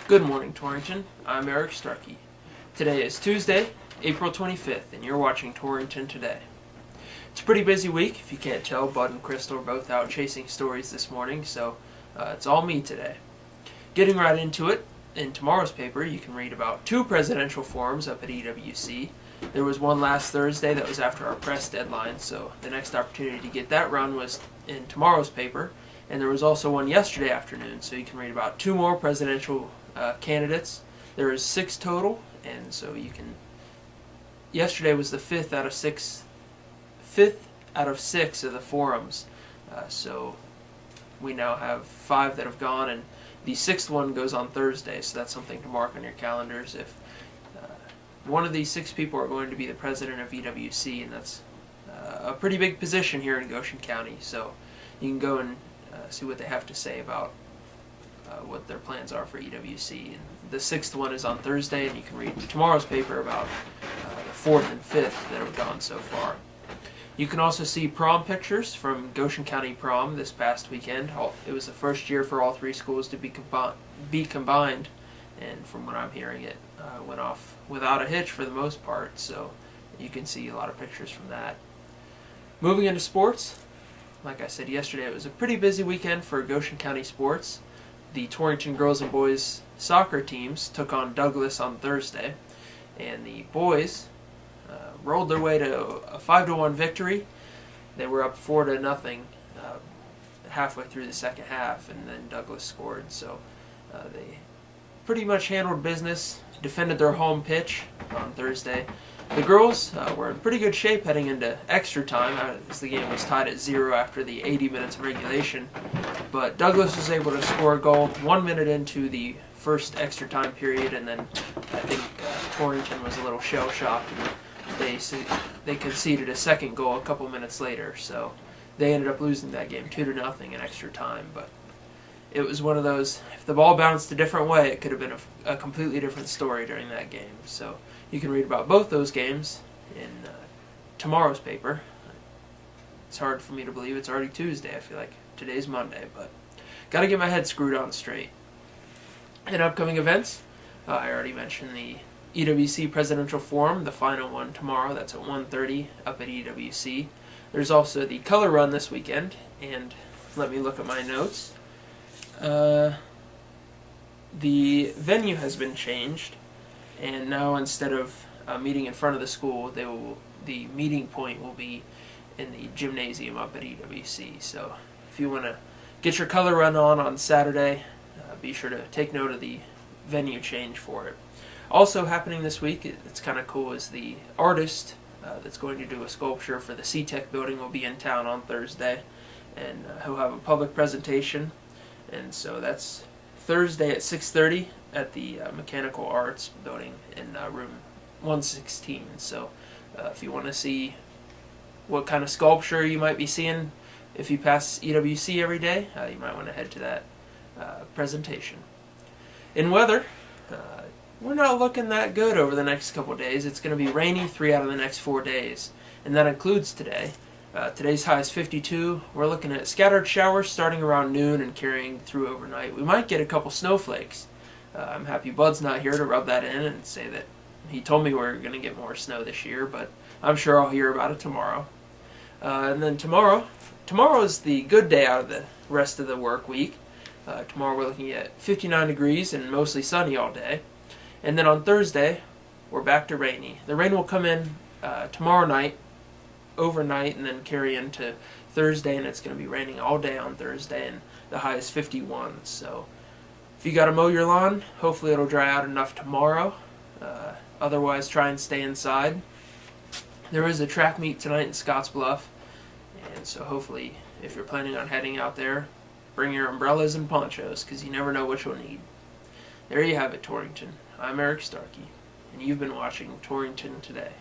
Good morning, Torrington. I'm Eric Starkey. Today is Tuesday, April 25th, and you're watching Torrington Today. It's a pretty busy week. If you can't tell, Bud and Crystal are both out chasing stories this morning, so it's all me today. Getting right into it, in tomorrow's paper, you can read about 2 presidential forums up at EWC. There was one last Thursday that was after our press deadline, so the next opportunity to get that run was in tomorrow's paper. And there was also one yesterday afternoon, so you can read about 2 more presidential candidates. There is 6 total, and so you can. Yesterday was the 5th out of 6 of the forums, so we now have 5 that have gone, and the 6th one goes on Thursday. So that's something to mark on your calendars. If one of these 6 people are going to be the president of EWC, and that's a pretty big position here in Goshen County. So you can go and see what they have to say about what their plans are for EWC. And the 6th one is on Thursday, and you can read tomorrow's paper about the 4th and 5th that have gone so far. You can also see prom pictures from Goshen County Prom this past weekend. It was the first year for all 3 schools to be combined, and from what I'm hearing, it went off without a hitch for the most part, so you can see a lot of pictures from that. Moving into sports, like I said yesterday, it was a pretty busy weekend for Goshen County sports. The Torrington girls and boys soccer teams took on Douglas on Thursday, and the boys rolled their way to a 5-1 victory. They were up 4-0 halfway through the second half, and then Douglas scored. So they pretty much handled business, defended their home pitch on Thursday. The girls were in pretty good shape heading into extra time, as the game was tied at 0 after the 80 minutes of regulation. But Douglas was able to score a goal 1 minute into the first extra time period, and then I think Torrington was a little shell-shocked, and they conceded a second goal a couple minutes later. So they ended up losing that game 2-0 in extra time. But it was one of those, if the ball bounced a different way, it could have been a completely different story during that game. So you can read about both those games in tomorrow's paper. It's hard for me to believe it's already Tuesday. I feel like today's Monday, but got to get my head screwed on straight. In upcoming events, I already mentioned the EWC Presidential Forum, the final one tomorrow. That's at 1:30 up at EWC. There's also the color run this weekend, and let me look at my notes. The venue has been changed, and now instead of meeting in front of the school, the meeting point will be in the gymnasium up at EWC. So if you want to get your color run on Saturday, be sure to take note of the venue change for it. Also happening this week, it's kind of cool, is the artist that's going to do a sculpture for the C-Tech building will be in town on Thursday, and he'll have a public presentation. And so that's Thursday at 6:30 at the Mechanical Arts building in room 116. So if you want to see what kind of sculpture you might be seeing if you pass EWC every day, you might want to head to that presentation. In weather, we're not looking that good over the next couple days. It's going to be rainy 3 out of the next 4 days, and that includes today. Today's high is 52. We're looking at scattered showers starting around noon and carrying through overnight. We might get a couple snowflakes. I'm happy Bud's not here to rub that in and say that he told me we're going to get more snow this year, but I'm sure I'll hear about it tomorrow. And then tomorrow is the good day out of the rest of the work week. Tomorrow we're looking at 59 degrees and mostly sunny all day. And then on Thursday, we're back to rainy. The rain will come in tomorrow night, overnight, and then carry into Thursday, and it's going to be raining all day on Thursday, and the high is 51. So if you got to mow your lawn, hopefully it'll dry out enough tomorrow. Otherwise, try and stay inside. There is a track meet tonight in Scottsbluff, and so hopefully, if you're planning on heading out there, bring your umbrellas and ponchos, because you never know what you'll need. There you have it, Torrington. I'm Eric Starkey, and you've been watching Torrington Today.